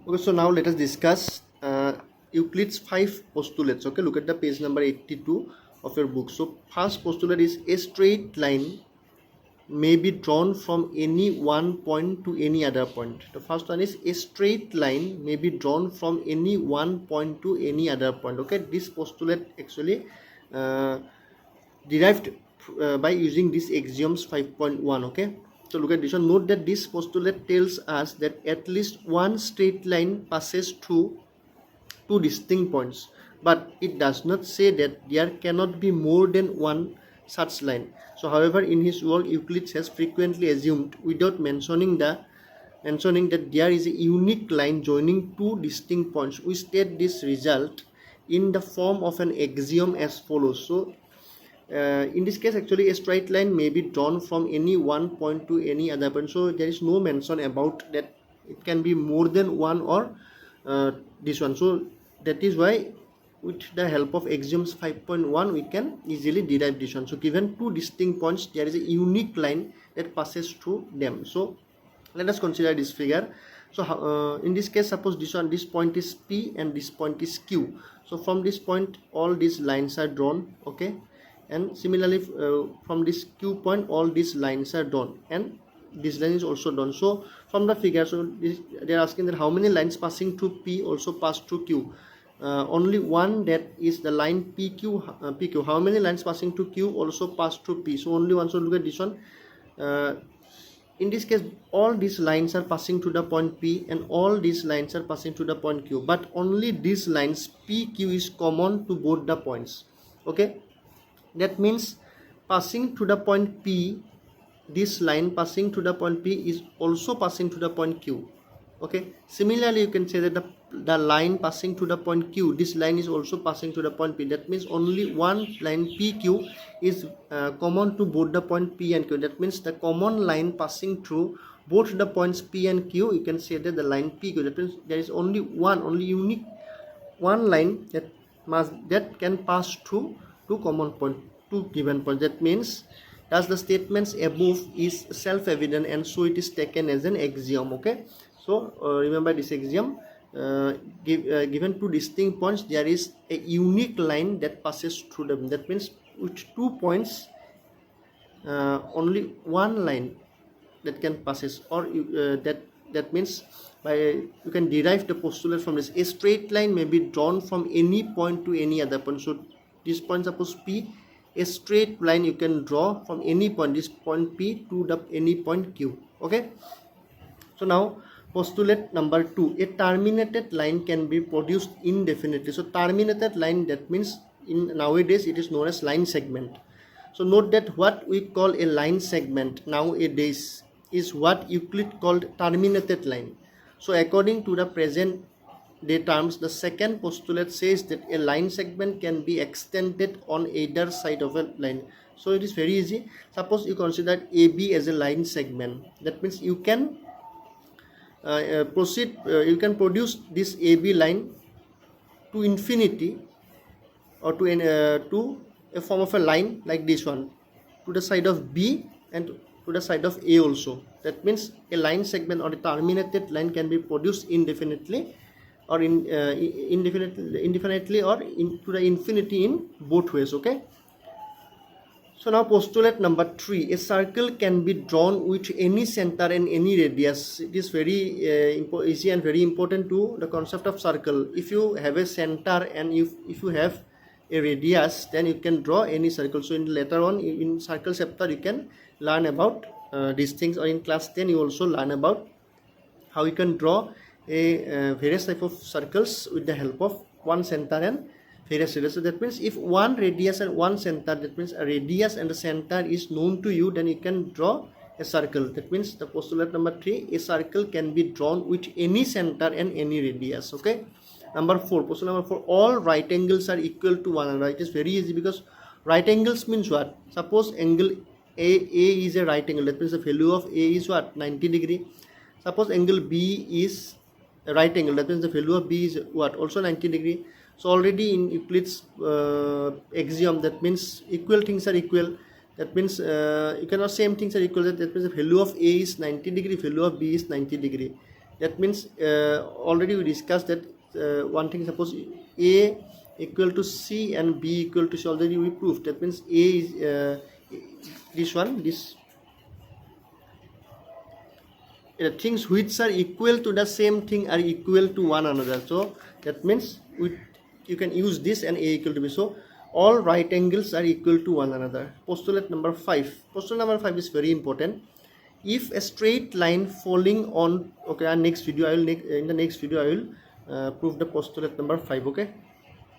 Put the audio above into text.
Okay, so now let us discuss Euclid's 5 postulates. Okay, look at the page number 82 of your book. So first postulate is a straight line may be drawn from any one point to any other point. The first one is a straight line may be drawn from any one point to any other point. Okay, this postulate actually uh, derived by using these axioms 5.1. Okay, so look at this one. Note that this postulate tells us that at least one straight line passes through two distinct points, but it does not say that there cannot be more than one such line. So however, in his work, Euclid has frequently assumed, without mentioning that there is a unique line joining two distinct points. We state this result in the form of an axiom as follows. So in this case, actually a straight line may be drawn from any one point to any other point. So there is no mention about that it can be more than one or this one. So that is why with the help of axioms 5.1 we can easily derive this one. So given two distinct points, there is a unique line that passes through them. So let us consider this figure. So in this case, suppose this point is P and this point is Q. So from this point all these lines are drawn. Okay, and similarly from this Q point all these lines are drawn and this line is also drawn. So from the figure, so they are asking that how many lines passing through P also pass through Q. Only one, that is the line PQ. How many lines passing through Q also pass through P? So only one. So look at this one. In this case, all these lines are passing to the point P and all these lines are passing to the point Q, but only these lines PQ is common to both the points. Okay, that means passing to the point P, this line passing to the point P is also passing to the point Q. Okay, similarly you can say that the line passing to the point Q, this line is also passing to the point P. That means only one line PQ is common to both the point P and Q. That means the common line passing through both the points P and Q, you can say that the line PQ. That means there is only unique one line that can pass through two common point, two given points. That means thus the statements above is self-evident and so it is taken as an axiom. Okay, so remember this axiom. Given two distinct points, there is a unique line that passes through them. That means with 2 points, only one line that can passes, or that means by you can derive the postulate from this. A straight line may be drawn from any point to any other point. So this point, suppose P, a straight line you can draw from any point, this point P to the any point Q. Okay, so now postulate number 2, a terminated line can be produced indefinitely. So terminated line, that means in nowadays it is known as line segment. So note that what we call a line segment nowadays is what Euclid called terminated line. So according to the present day terms, the second postulate says that a line segment can be extended on either side of a line. So it is very easy. Suppose you consider AB as a line segment. That means you can you can produce this AB line to infinity, or to a form of a line like this one to the side of B and to the side of A also. That means a line segment or a terminated line can be produced indefinitely or indefinitely or to the infinity in both ways. Okay, so now postulate number 3, a circle can be drawn with any center and any radius. It is very easy and very important to the concept of circle. If you have a center and if you have a radius, then you can draw any circle. So in later on in circle chapter you can learn about these things, or in class 10 you also learn about how you can draw a various type of circles with the help of one center and various radius. So that means if one radius and one center, that means a radius and the center is known to you, then you can draw a circle. That means the postulate number 3, a circle can be drawn with any center and any radius. Okay, number 4, postulate number 4, all right angles are equal to one another. It is very easy, because right angles means what? Suppose angle A is a right angle, that means the value of A is what? 90 degree. Suppose angle B is a right angle, that means the value of B is what? Also 90 degree. So already in Euclid's axiom, that means equal things are equal. That means you cannot same things are equal. That means the value of A is 90 degree, value of B is 90 degree. That means already we discussed that one thing, suppose A equal to C and B equal to C, already we proved. That means A is this things which are equal to the same thing are equal to one another. So that means you can use this and A equal to B. So all right angles are equal to one another. Postulate number 5. Postulate number 5 is very important. If a straight line falling on, okay, our next video I will in the next video I will prove the postulate number 5. Okay.